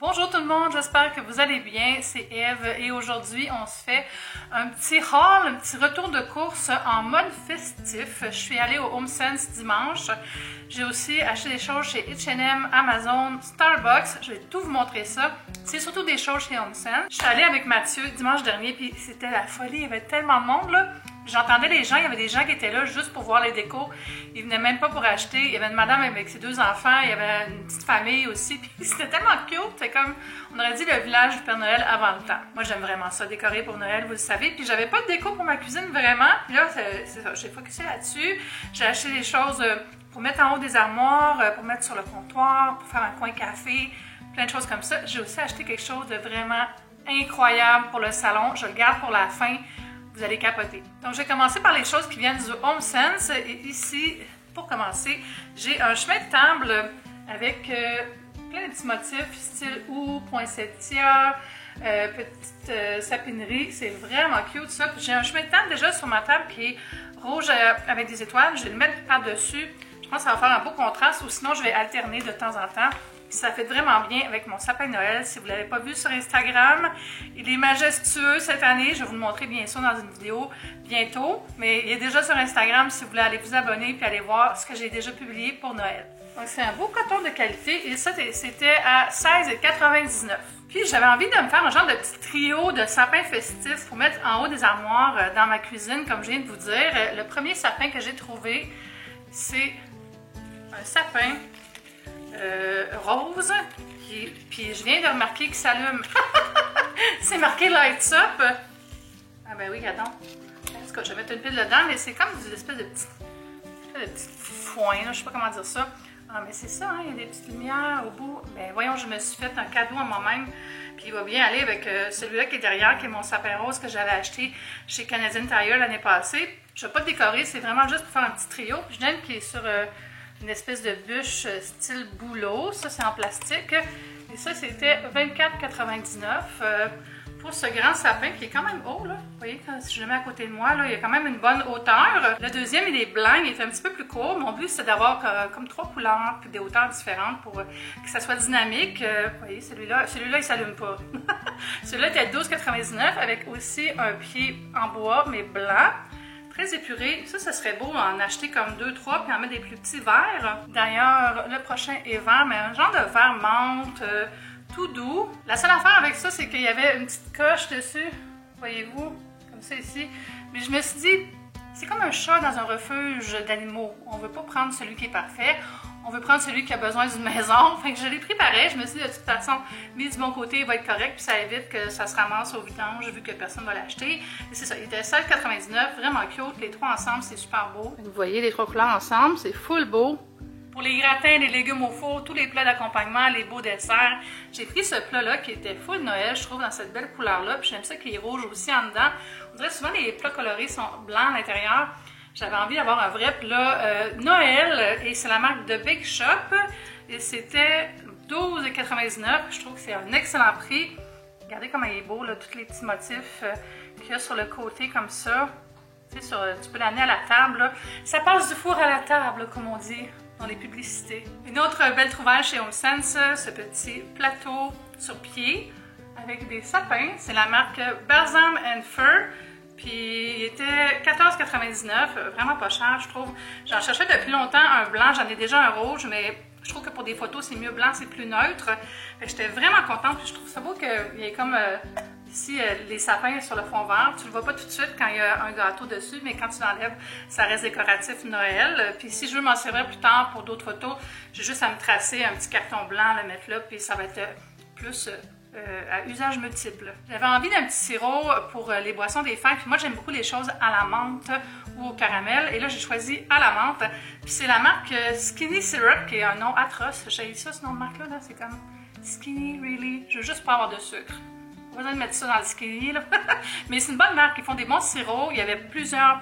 Bonjour tout le monde, j'espère que vous allez bien, c'est Eve et aujourd'hui on se fait un petit haul, un petit retour de course en mode festif. Je suis allée au HomeSense dimanche, j'ai aussi acheté des choses chez H&M, Amazon, Starbucks, je vais tout vous montrer ça. C'est surtout des choses chez HomeSense. Je suis allée avec Mathieu dimanche dernier puis c'était la folie, il y avait tellement de monde là. J'entendais les gens, il y avait des gens qui étaient là juste pour voir les décos. Ils venaient même pas pour acheter. Il y avait une madame avec ses 2 enfants, il y avait une petite famille aussi. Puis c'était tellement cute, c'est comme, on aurait dit le village du Père Noël avant le temps. Moi j'aime vraiment ça, décorer pour Noël, vous le savez. Puis j'avais pas de déco pour ma cuisine vraiment. Puis là, c'est ça, j'ai focusé là-dessus. J'ai acheté des choses pour mettre en haut des armoires, pour mettre sur le comptoir, pour faire un coin café, plein de choses comme ça. J'ai aussi acheté quelque chose de vraiment incroyable pour le salon. Je le garde pour la fin. Vous allez capoter. Donc, je vais commencer par les choses qui viennent du HomeSense. Et ici, pour commencer, j'ai un chemin de table avec plein de petits motifs, style poinsettia, petite sapinerie. C'est vraiment cute, ça. J'ai un chemin de table déjà sur ma table qui est rouge avec des étoiles. Je vais le mettre par-dessus. Je pense que ça va faire un beau contraste ou sinon, je vais alterner de temps en temps. Ça fait vraiment bien avec mon sapin de Noël. Si vous ne l'avez pas vu sur Instagram, il est majestueux cette année. Je vais vous le montrer bien sûr dans une vidéo bientôt. Mais il est déjà sur Instagram si vous voulez aller vous abonner et aller voir ce que j'ai déjà publié pour Noël. Donc c'est un beau coton de qualité et ça c'était à 16,99 $. Puis j'avais envie de me faire un genre de petit trio de sapins festifs pour mettre en haut des armoires dans ma cuisine, comme je viens de vous dire. Le premier sapin que j'ai trouvé, c'est un sapin rose, puis je viens de remarquer qu'il s'allume. C'est marqué Lights Up. Ah ben oui, regardons. En tout cas, je vais mettre une pile dedans, mais c'est comme une espèce de petit foin, là, je sais pas comment dire ça. Ah, mais c'est ça, hein, il y a des petites lumières au bout. Ben voyons, je me suis fait un cadeau à moi-même, puis il va bien aller avec celui-là qui est derrière, qui est mon sapin rose que j'avais acheté chez Canadian Tire l'année passée. Je ne vais pas le décorer, c'est vraiment juste pour faire un petit trio. Puis je l'aime qui est sur une espèce de bûche style bouleau. Ça, c'est en plastique. Et ça, c'était 24,99 $ pour ce grand sapin qui est quand même haut, là. Vous voyez, si je le mets à côté de moi, là, il y a quand même une bonne hauteur. Le deuxième, il est blanc, il est un petit peu plus court. Mon but, c'est d'avoir comme 3 couleurs puis des hauteurs différentes pour que ça soit dynamique. Vous voyez, celui-là, il s'allume pas. Celui-là était à 12,99 $ avec aussi un pied en bois, mais blanc. Très épuré. Ça serait beau en acheter comme 2-3 puis en mettre des plus petits verres. D'ailleurs, le prochain est vert, mais un genre de vert menthe, tout doux. La seule affaire avec ça, c'est qu'il y avait une petite coche dessus, voyez-vous, comme ça ici. Mais je me suis dit, c'est comme un chat dans un refuge d'animaux. On ne veut pas prendre celui qui est parfait. On veut prendre celui qui a besoin d'une maison. Fait que je l'ai pris pareil. Je me suis dit, de toute façon, mis du bon côté, il va être correct. Puis ça évite que ça se ramasse au vidange vu que personne ne va l'acheter. Et c'est ça, il était 16,99 $, vraiment cute. Les 3 ensemble, c'est super beau. Vous voyez les 3 couleurs ensemble, c'est full beau. Pour les gratins, les légumes au four, tous les plats d'accompagnement, les beaux desserts. J'ai pris ce plat-là qui était full Noël, je trouve, dans cette belle couleur-là. Puis j'aime ça qu'il est rouge aussi en dedans. On dirait souvent les plats colorés sont blancs à l'intérieur. J'avais envie d'avoir un vrai plat Noël et c'est la marque de Big Shop. Et c'était 12,99 $. Je trouve que c'est un excellent prix. Regardez comment il est beau, là, tous les petits motifs qu'il y a sur le côté comme ça. Tu sais, tu peux l'amener à la table. Là. Ça passe du four à la table, comme on dit dans les publicités. Une autre belle trouvaille chez HomeSense, ce petit plateau sur pied avec des sapins. C'est la marque Balsam and Fir. Puis il était 14,99 $, vraiment pas cher, je trouve. J'en cherchais depuis longtemps un blanc, j'en ai déjà un rouge, mais je trouve que pour des photos, c'est mieux blanc, c'est plus neutre. J'étais vraiment contente, puis je trouve ça beau qu'il y ait comme ici les sapins sur le fond vert. Tu le vois pas tout de suite quand il y a un gâteau dessus, mais quand tu l'enlèves, ça reste décoratif Noël. Puis si je veux m'en servir plus tard pour d'autres photos, j'ai juste à me tracer un petit carton blanc, le mettre là, puis ça va être plus à usage multiple. J'avais envie d'un petit sirop pour les boissons des fêtes. Puis moi, j'aime beaucoup les choses à la menthe ou au caramel. Et là, j'ai choisi à la menthe. Puis c'est la marque Skinny Syrup, qui est un nom atroce. J'ai ça, ce nom de marque-là. Là. C'est comme Skinny, really. Je veux juste pas avoir de sucre. Pas besoin de mettre ça dans le skinny, là. Mais c'est une bonne marque, ils font des bons sirops. Il y avait plusieurs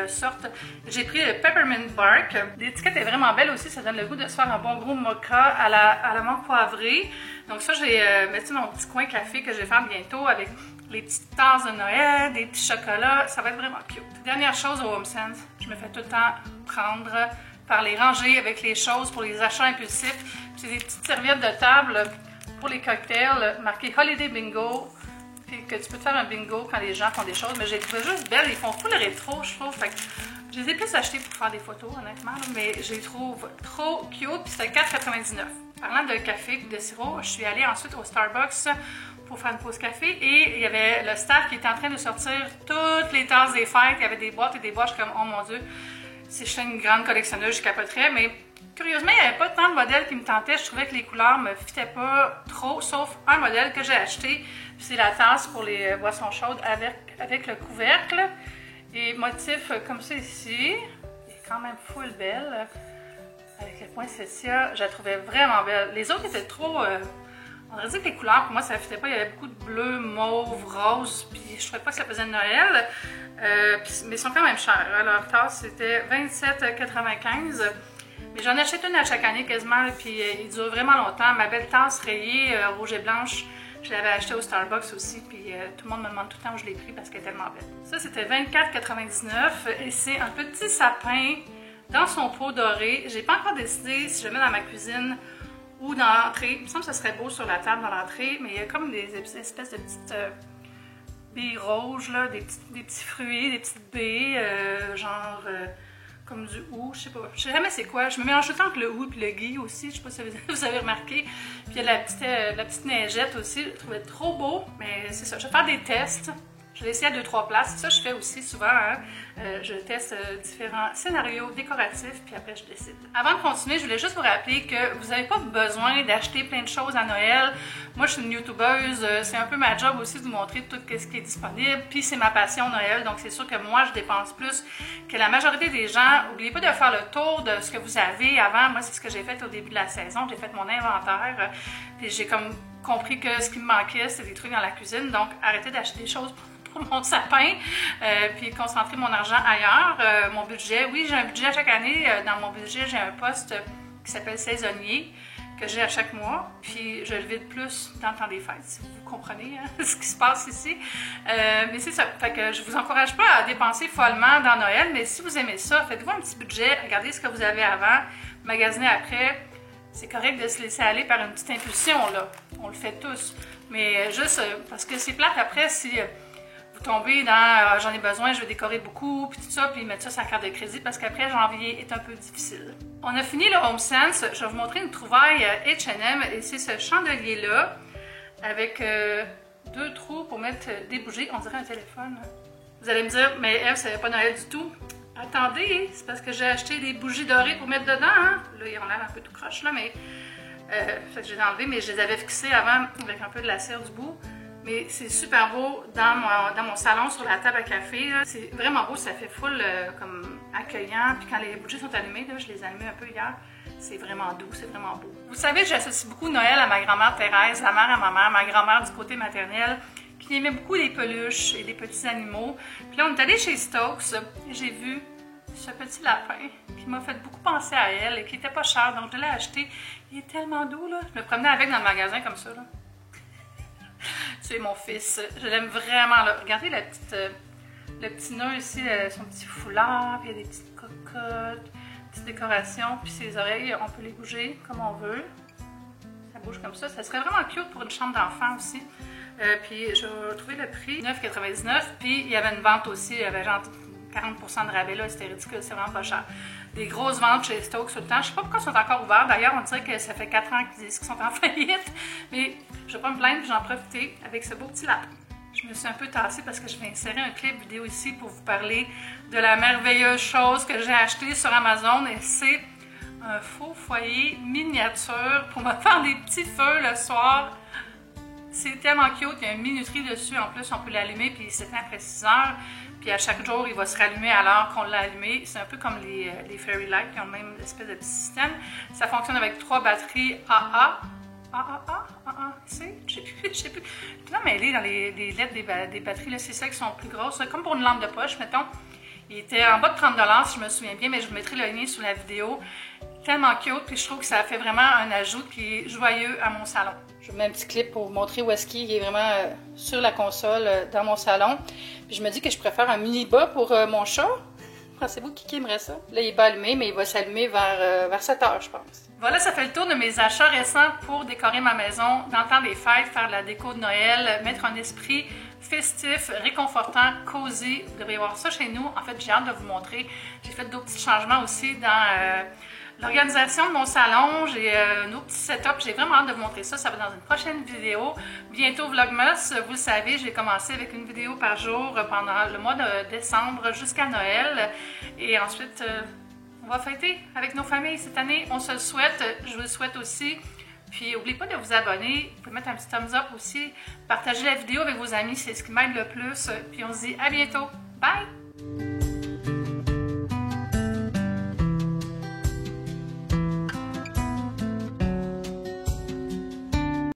sortes. J'ai pris le Peppermint Bark. L'étiquette est vraiment belle aussi, ça donne le goût de se faire un bon gros mocha à la menthe poivrée. Donc ça, j'ai mis dans mon petit coin café que je vais faire bientôt avec les petites tasses de Noël, des petits chocolats. Ça va être vraiment cute. Dernière chose au HomeSense, je me fais tout le temps prendre par les rangées avec les choses pour les achats impulsifs. C'est des petites serviettes de table pour les cocktails, marqué Holiday Bingo. Puis que tu peux te faire un bingo quand les gens font des choses. Mais j'ai trouvé juste belles. Ils font full rétro, je trouve. Fait que je les ai plus achetés pour faire des photos, honnêtement. Là, mais je les trouve trop cute. Puis c'était 4,99. Parlant de café et de sirop, je suis allée ensuite au Starbucks pour faire une pause café. Et il y avait le staff qui était en train de sortir toutes les tasses des fêtes. Il y avait des boîtes et des boîtes. Je suis comme, oh mon Dieu, si je suis une grande collectionneuse, je capoterais. Mais curieusement, il n'y avait pas tant de modèles qui me tentaient. Je trouvais que les couleurs ne me fitaient pas trop, sauf un modèle que j'ai acheté. C'est la tasse pour les boissons chaudes avec le couvercle. Et motif comme ça ici. Elle est quand même full belle. Avec le poinsettia, je la trouvais vraiment belle. Les autres étaient trop... on aurait dit que les couleurs, pour moi, ça ne fitait pas. Il y avait beaucoup de bleu, mauve, rose. Puis je trouvais pas que ça faisait de Noël. Mais ils sont quand même chers. Leur tasse, c'était 27,95 $. Mais j'en achète une à chaque année quasiment, puis il dure vraiment longtemps. Ma belle tasse rayée, rouge et blanche, je l'avais achetée au Starbucks aussi, puis tout le monde me demande tout le temps où je l'ai pris parce qu'elle est tellement belle. Ça, c'était 24,99 $ et c'est un petit sapin dans son pot doré. J'ai pas encore décidé si je le mets dans ma cuisine ou dans l'entrée. Il me semble que ça serait beau sur la table dans l'entrée, mais il y a comme des espèces de petites baies rouges, là, des petits fruits, des petites baies, genre... comme du hou, je sais pas. Je sais jamais c'est quoi. Je me mélange tout le temps avec le hou et le gui aussi. Je sais pas si vous avez remarqué. Puis il y a la petite neigette aussi. Je le trouvais trop beau. Mais c'est ça. Je vais faire des tests. Je vais essayer à 2-3 places. Ça, je fais aussi souvent. Hein. Je teste différents scénarios décoratifs, puis après, je décide. Avant de continuer, je voulais juste vous rappeler que vous n'avez pas besoin d'acheter plein de choses à Noël. Moi, je suis une YouTubeuse. C'est un peu ma job aussi de vous montrer tout ce qui est disponible. Puis, c'est ma passion Noël. Donc, c'est sûr que moi, je dépense plus que la majorité des gens. N'oubliez pas de faire le tour de ce que vous avez avant. Moi, c'est ce que j'ai fait au début de la saison. J'ai fait mon inventaire. Puis, j'ai comme compris que ce qui me manquait, c'était des trucs dans la cuisine. Donc, arrêtez d'acheter des choses pour mon sapin, puis concentrer mon argent ailleurs. Mon budget, oui, j'ai un budget à chaque année. Dans mon budget, j'ai un poste qui s'appelle saisonnier, que j'ai à chaque mois, puis je le vide plus dans le temps des fêtes, si vous comprenez hein, ce qui se passe ici. Mais c'est ça, fait que je vous encourage pas à dépenser follement dans Noël, mais si vous aimez ça, faites-vous un petit budget, regardez ce que vous avez avant, magasinez après. C'est correct de se laisser aller par une petite impulsion, là. On le fait tous. Mais juste parce que c'est plate après si... tomber dans j'en ai besoin, je vais décorer beaucoup, puis tout ça, puis mettre ça sur la carte de crédit parce qu'après janvier est un peu difficile. On a fini le HomeSense. Je vais vous montrer une trouvaille H&M et c'est ce chandelier-là avec 2 trous pour mettre des bougies. On dirait un téléphone. Vous allez me dire, mais Eve, ça n'est pas Noël du tout. Attendez, c'est parce que j'ai acheté des bougies dorées pour mettre dedans. Hein? Là, ils ont l'air un peu tout croche, là, mais fait que je les ai enlevées, mais je les avais fixées avant avec un peu de la cire du bout. Mais c'est super beau dans mon salon sur la table à café. C'est vraiment beau, ça fait full comme accueillant. Puis quand les bougies sont allumées, là, je les ai allumées un peu hier. C'est vraiment doux, c'est vraiment beau. Vous savez, j'associe beaucoup Noël à ma grand-mère Thérèse, la mère à ma mère, ma grand-mère du côté maternel, qui aimait beaucoup les peluches et les petits animaux. Puis là, on est allé chez Stokes et j'ai vu ce petit lapin qui m'a fait beaucoup penser à elle et qui était pas cher. Donc je l'ai acheté. Il est tellement doux, là. Je me promenais avec dans le magasin comme ça, là. C'est mon fils. Je l'aime vraiment. Là. Regardez le petit nœud ici, son petit foulard, puis il y a des petites cocottes, petites décorations, puis ses oreilles, on peut les bouger comme on veut. Ça bouge comme ça. Ça serait vraiment cute pour une chambre d'enfant aussi. Puis je vais trouver le prix, 9,99 $. Puis il y avait une vente aussi, il y avait genre 40% de rabais là, c'était ridicule, c'est vraiment pas cher. Des grosses ventes chez Stokes tout le temps. Je sais pas pourquoi ils sont encore ouverts. D'ailleurs, on dirait que ça fait 4 ans qu'ils disent qu'ils sont en faillite. Mais je vais pas me plaindre, j'en profiter avec ce beau petit lapin. Je me suis un peu tassée parce que je vais insérer un clip vidéo ici pour vous parler de la merveilleuse chose que j'ai achetée sur Amazon. Et c'est un faux foyer miniature pour me faire des petits feux le soir. C'est tellement cute, il y a une minuterie dessus. En plus, on peut l'allumer puis il s'éteint après 6 heures. Puis à chaque jour, il va se rallumer à l'heure qu'on l'a allumé. C'est un peu comme les Fairy Light qui ont le même espèce de petit système. Ça fonctionne avec 3 batteries AA. C? Je sais plus. Puis là, mais elle est dans les lettres des batteries, là, c'est ça qui sont plus grosses. Comme pour une lampe de poche, mettons. Il était en bas de 30 $, si je me souviens bien, mais je vous mettrai le lien sous la vidéo. Tellement cute, puis je trouve que ça fait vraiment un ajout qui est joyeux à mon salon. Je vous mets un petit clip pour vous montrer où est-ce qu'il est vraiment sur la console dans mon salon. Puis je me dis que je préfère un mini bas pour mon chat, Pensez-vous qui aimerait ça? Là, il n'est pas allumé, mais il va s'allumer vers 7 heures, je pense. Voilà, ça fait le tour de mes achats récents pour décorer ma maison dans le temps des fêtes, faire de la déco de Noël, mettre un esprit festif, réconfortant, cosy. Vous devriez voir ça chez nous. En fait, j'ai hâte de vous montrer. J'ai fait d'autres petits changements aussi dans l'organisation de mon salon. J'ai nos petits setups. J'ai vraiment hâte de vous montrer ça. Ça va dans une prochaine vidéo. Bientôt Vlogmas. Vous le savez, j'ai commencé avec une vidéo par jour pendant le mois de décembre jusqu'à Noël. Et ensuite, on va fêter avec nos familles cette année. On se le souhaite. Je vous le souhaite aussi. Puis, n'oubliez pas de vous abonner. Vous pouvez mettre un petit thumbs up aussi. Partagez la vidéo avec vos amis. C'est ce qui m'aide le plus. Puis, on se dit à bientôt. Bye!